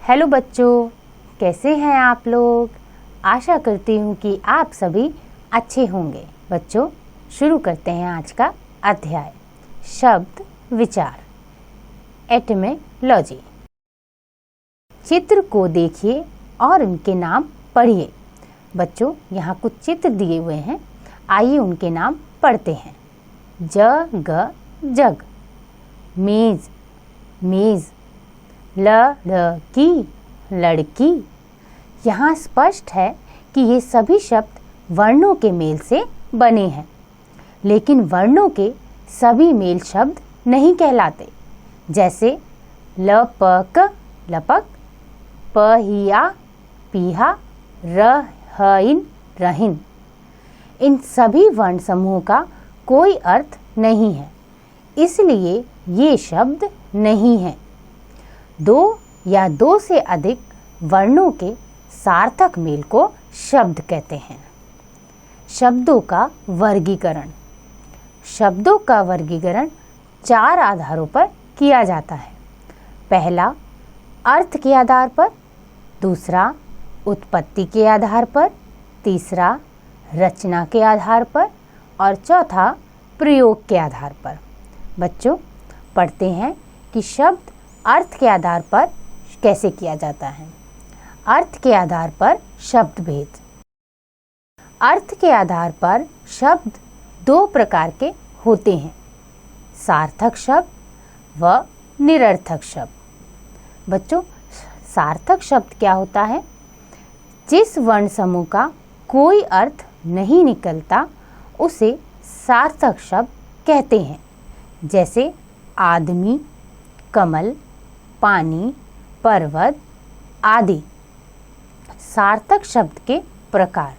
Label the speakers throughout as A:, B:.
A: Hello बच्चों, कैसे हैं आप लोग। आशा करती हूँ कि आप सभी अच्छे होंगे। बच्चों, शुरू करते हैं आज का अध्याय शब्द विचार, एटिमोलॉजी। चित्र को देखिए और उनके नाम पढ़िए। बच्चों, यहाँ कुछ चित्र दिए हुए हैं, आइए उनके नाम पढ़ते हैं। जग, जग। मेज, मेज। लड़की, लड़की। यहाँ स्पष्ट है कि ये सभी शब्द वर्णों के मेल से बने हैं, लेकिन वर्णों के सभी मेल शब्द नहीं कहलाते। जैसे लपक, लपक। पहिया, पीहा। रहइन, रहिन। इन सभी वर्ण समूहों का कोई अर्थ नहीं है, इसलिए ये शब्द नहीं है। दो या दो से अधिक वर्णों के सार्थक मेल को शब्द कहते हैं। शब्दों का वर्गीकरण। शब्दों का वर्गीकरण 4 आधारों पर किया जाता है। पहला, अर्थ के आधार पर। दूसरा, उत्पत्ति के आधार पर। तीसरा, रचना के आधार पर। और चौथा, प्रयोग के आधार पर। बच्चों, पढ़ते हैं कि शब्द अर्थ के आधार पर कैसे किया जाता है। अर्थ के आधार पर शब्द भेद। अर्थ के आधार पर शब्द 2 प्रकार के होते हैं, सार्थक शब्द व निरर्थक शब्द। बच्चों, सार्थक शब्द क्या होता है? जिस वर्ण समूह का कोई अर्थ नहीं निकलता उसे सार्थक शब्द कहते हैं। जैसे आदमी, कमल, पानी, पर्वत आदि। सार्थक शब्द के प्रकार।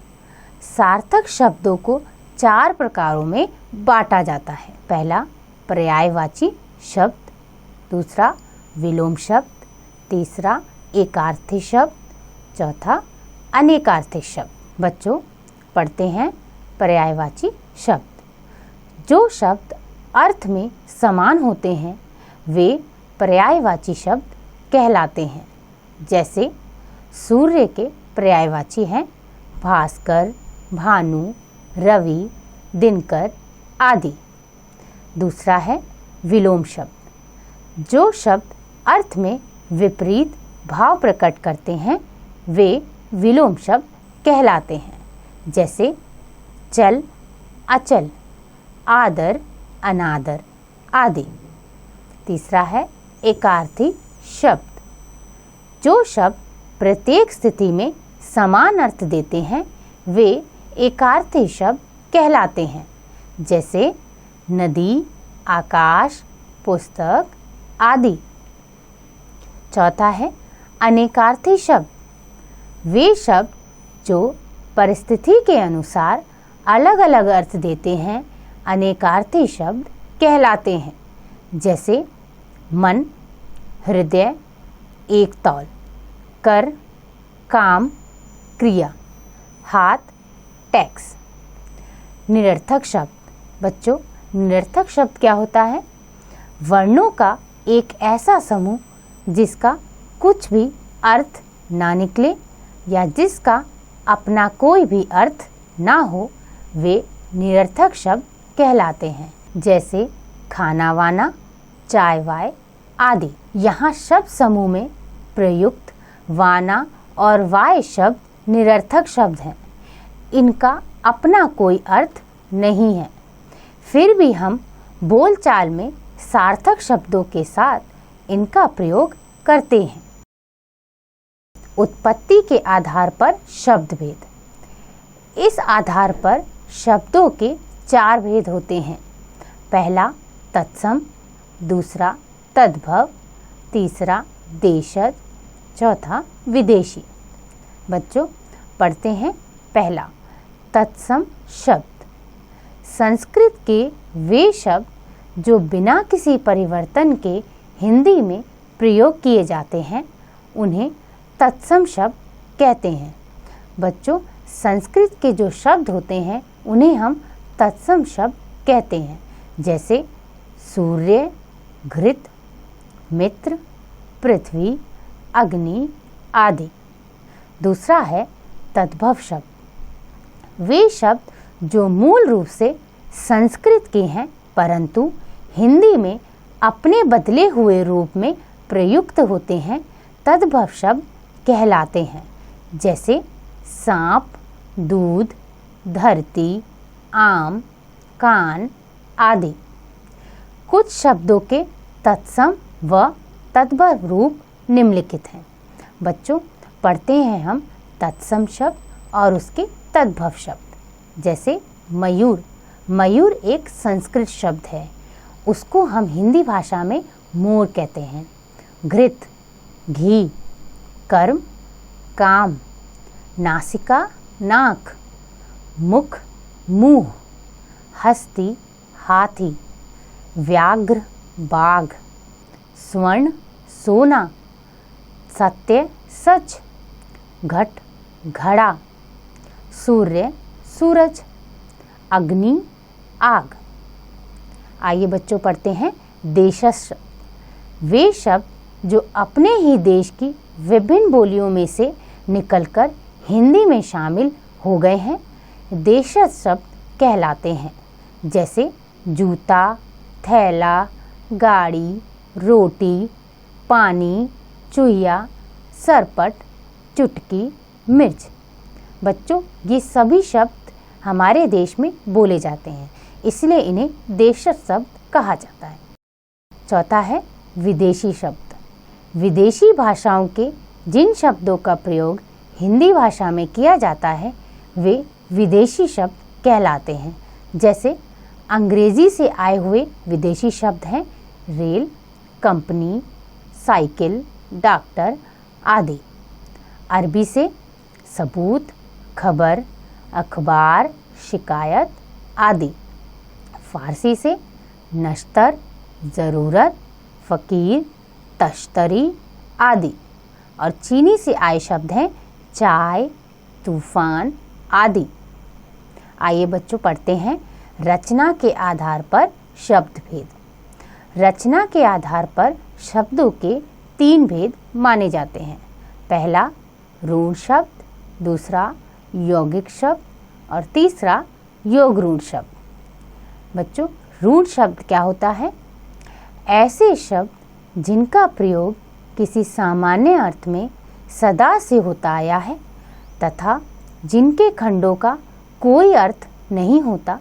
A: सार्थक शब्दों को 4 प्रकारों में बांटा जाता है। पहला, पर्यायवाची शब्द। दूसरा, विलोम शब्द। तीसरा, एकार्थी शब्द। चौथा, अनेकार्थी शब्द। बच्चों, पढ़ते हैं पर्यायवाची शब्द। जो शब्द अर्थ में समान होते हैं वे पर्यायवाची शब्द कहलाते हैं। जैसे सूर्य के पर्यायवाची हैं भास्कर, भानु, रवि, दिनकर आदि। दूसरा है विलोम शब्द। जो शब्द अर्थ में विपरीत भाव प्रकट करते हैं वे विलोम शब्द कहलाते हैं। जैसे चल, अचल, आदर, अनादर आदि। तीसरा है एकार्थी शब्द। जो शब्द प्रत्येक स्थिति में समान अर्थ देते हैं वे एकार्थी शब्द कहलाते हैं। जैसे नदी, आकाश, पुस्तक आदि। चौथा है अनेकार्थी शब्द। वे शब्द जो परिस्थिति के अनुसार अलग अलग अर्थ देते हैं अनेकार्थी शब्द कहलाते हैं। जैसे मन, हृदय, एक तौल, कर, काम, क्रिया, हाथ, टैक्स। निरर्थक शब्द। बच्चों, निरर्थक शब्द क्या होता है? वर्णों का एक ऐसा समूह जिसका कुछ भी अर्थ ना निकले या जिसका अपना कोई भी अर्थ ना हो वे निरर्थक शब्द कहलाते हैं। जैसे खाना वाना, चाय वाय आदि। यहाँ शब्द समूह में प्रयुक्त वाना और वाय शब्द निरर्थक शब्द हैं। इनका अपना कोई अर्थ नहीं है, फिर भी हम बोलचाल में सार्थक शब्दों के साथ इनका प्रयोग करते हैं। उत्पत्ति के आधार पर शब्द भेद। इस आधार पर शब्दों के 4 भेद होते हैं। पहला, तत्सम। दूसरा, तद्भव। तीसरा, देशज। चौथा, विदेशी। बच्चों, पढ़ते हैं पहला, तत्सम शब्द। संस्कृत के वे शब्द जो बिना किसी परिवर्तन के हिंदी में प्रयोग किए जाते हैं उन्हें तत्सम शब्द कहते हैं। बच्चों, संस्कृत के जो शब्द होते हैं उन्हें हम तत्सम शब्द कहते हैं। जैसे सूर्य, घृत, मित्र, पृथ्वी अग्नि आदि। दूसरा है तद्भव शब्द। वे शब्द जो मूल रूप से संस्कृत के हैं परंतु हिंदी में अपने बदले हुए रूप में प्रयुक्त होते हैं, तद्भव शब्द कहलाते हैं। जैसे सांप, दूध, धरती, आम, कान आदि। कुछ शब्दों के तत्सम व तद्भव रूप निम्नलिखित हैं। बच्चों, पढ़ते हैं हम तत्सम शब्द और उसके तद्भव शब्द। जैसे मयूर। मयूर एक संस्कृत शब्द है, उसको हम हिंदी भाषा में मोर कहते हैं। घृत, घी। कर्म, काम। नासिका, नाक। मुख, मुंह। हस्ती, हाथी। व्याघ्र, बाघ। स्वर्ण, सोना। सत्य, सच। घट, घड़ा। सूर्य, सूरज। अग्नि, आग। आइए बच्चों, पढ़ते हैं देशस्थ। वे शब्द जो अपने ही देश की विभिन्न बोलियों में से निकलकर हिंदी में शामिल हो गए हैं, देशस्थ शब्द कहलाते हैं। जैसे जूता, थैला, गाड़ी, रोटी, पानी, चुहिया, सरपट, चुटकी, मिर्च। बच्चों, ये सभी शब्द हमारे देश में बोले जाते हैं, इसलिए इन्हें देशस्थ शब्द कहा जाता है। चौथा है विदेशी शब्द। विदेशी भाषाओं के जिन शब्दों का प्रयोग हिंदी भाषा में किया जाता है वे विदेशी शब्द कहलाते हैं। जैसे अंग्रेजी से आए हुए विदेशी शब्द हैं रेल, कंपनी, साइकिल, डॉक्टर आदि। अरबी से सबूत, खबर, अखबार, शिकायत आदि। फारसी से नश्तर, ज़रूरत, फ़कीर, तश्तरी आदि। और चीनी से आए शब्द हैं चाय, तूफान आदि। आइए बच्चों, पढ़ते हैं रचना के आधार पर शब्द भेद। रचना के आधार पर शब्दों के 3 भेद माने जाते हैं। पहला ऋण शब्द, दूसरा यौगिक शब्द और तीसरा योग ऋण शब्द। बच्चों, ऋण शब्द क्या होता है? ऐसे शब्द जिनका प्रयोग किसी सामान्य अर्थ में सदा से होता आया है तथा जिनके खंडों का कोई अर्थ नहीं होता,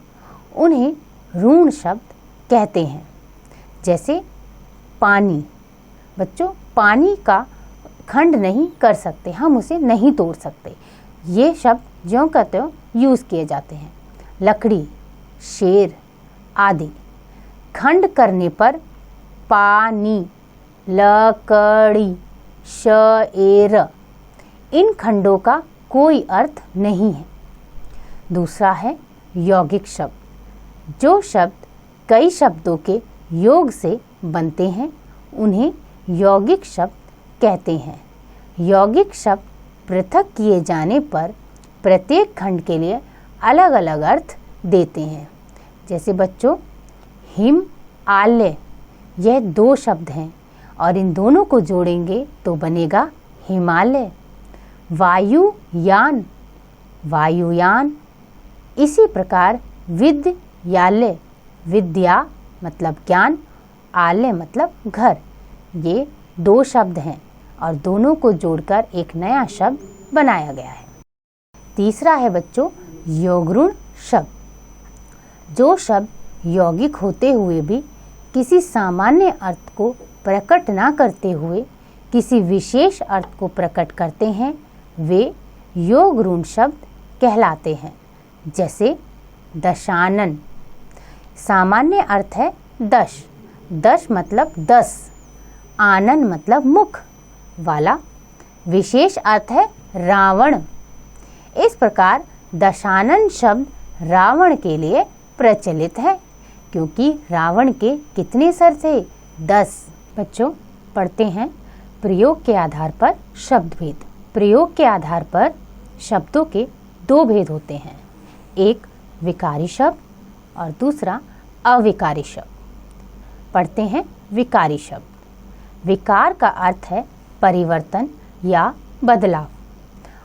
A: उन्हें ऋण शब्द कहते हैं। जैसे पानी। बच्चों, पानी का खंड नहीं कर सकते, हम उसे नहीं तोड़ सकते, ये शब्द ज्यों का त्यों यूज़ किए जाते हैं। लकड़ी, शेर आदि। खंड करने पर पानी, लकड़ी, शेर, इन खंडों का कोई अर्थ नहीं है। दूसरा है यौगिक शब्द। जो शब्द कई शब्दों के योग से बनते हैं उन्हें यौगिक शब्द कहते हैं। यौगिक शब्द पृथक किए जाने पर प्रत्येक खंड के लिए अलग अलग अर्थ देते हैं। जैसे बच्चों, हिम, आल्य, यह 2 शब्द हैं और इन दोनों को जोड़ेंगे तो बनेगा हिमालय। वायुयान, वायुयान। इसी प्रकार विद्यालय, विद्या मतलब ज्ञान, आलय मतलब घर। ये 2 शब्द हैं और दोनों को जोड़कर एक नया शब्द बनाया गया है। तीसरा है बच्चों योग ऋण शब्द। जो शब्द यौगिक होते हुए भी किसी सामान्य अर्थ को प्रकट ना करते हुए किसी विशेष अर्थ को प्रकट करते हैं, वे योग ऋण शब्द कहलाते हैं। जैसे दशानन। सामान्य अर्थ है 10, 10 मतलब 10, आनन मतलब मुख वाला। विशेष अर्थ है रावण। इस प्रकार दशानन शब्द रावण के लिए प्रचलित है, क्योंकि रावण के कितने सर थे? 10। बच्चों, पढ़ते हैं प्रयोग के आधार पर शब्द भेद। प्रयोग के आधार पर शब्दों के 2 भेद होते हैं, एक विकारी शब्द और दूसरा अविकारी शब्द। पढ़ते हैं विकारी शब्द। विकार का अर्थ है परिवर्तन या बदलाव।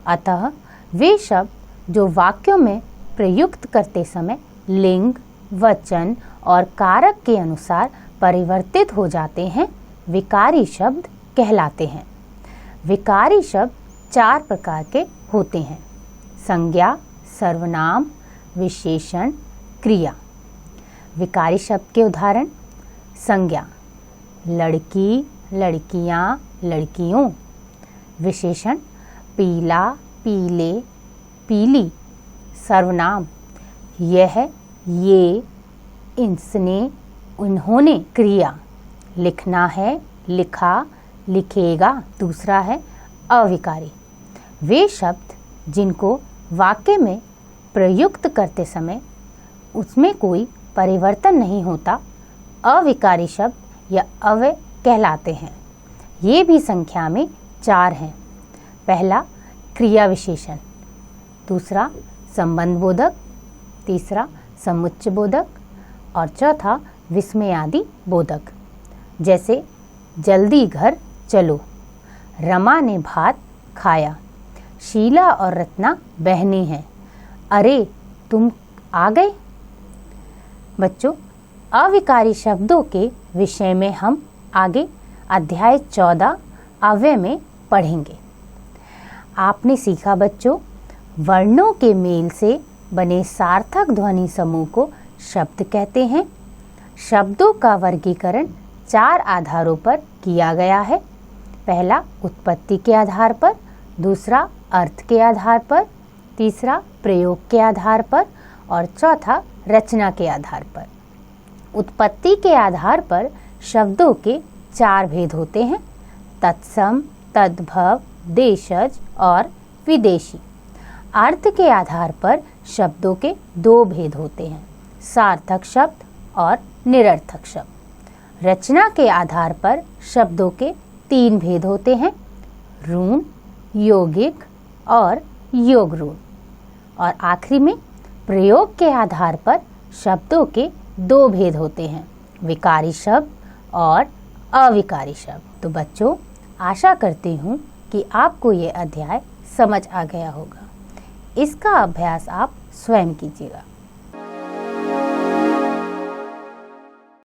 A: अतः वे शब्द जो वाक्यों में प्रयुक्त करते समय लिंग, वचन और कारक के अनुसार परिवर्तित हो जाते हैं, विकारी शब्द कहलाते हैं। विकारी शब्द 4 प्रकार के होते हैं: संज्ञा, सर्वनाम, विशेषण, क्रिया। विकारी शब्द के उदाहरण: संज्ञा लड़की, लड़कियां, लड़कियों। विशेषण: पीला, पीले, पीली। सर्वनाम: यह, ये, इसने, उन्होंने। क्रिया: लिखना है, लिखा, लिखेगा। दूसरा है अविकारी। वे शब्द जिनको वाक्य में प्रयुक्त करते समय उसमें कोई परिवर्तन नहीं होता, अविकारी शब्द या अव्यय कहलाते हैं। ये भी संख्या में 4 हैं। पहला क्रिया विशेषण, दूसरा संबंधबोधक, तीसरा समुच्चय बोधक और चौथा विस्मयादि बोधक। जैसे जल्दी घर चलो, रमा ने भात खाया, शीला और रत्ना बहनें हैं, अरे तुम आ गए। बच्चों, अविकारी शब्दों के विषय में हम आगे अध्याय 14 अव्यय में पढ़ेंगे। आपने सीखा बच्चों, वर्णों के मेल से बने सार्थक ध्वनि समूह को शब्द कहते हैं। शब्दों का वर्गीकरण 4 आधारों पर किया गया है। पहला उत्पत्ति के आधार पर, दूसरा अर्थ के आधार पर, तीसरा प्रयोग के आधार पर और चौथा रचना के आधार पर। उत्पत्ति के आधार पर शब्दों के 4 भेद होते हैं: तत्सम, तद्भव, देशज और विदेशी। अर्थ के आधार पर शब्दों के 2 भेद होते हैं: सार्थक शब्द और निरर्थक शब्द। रचना के आधार पर शब्दों के 3 भेद होते हैं: ऋण, यौगिक और योग ऋण। और आखिरी में प्रयोग के आधार पर शब्दों के 2 भेद होते हैं: विकारी शब्द और अविकारी शब्द। तो बच्चों, आशा करती हूँ कि आपको ये अध्याय समझ आ गया होगा। इसका अभ्यास आप स्वयं कीजिएगा।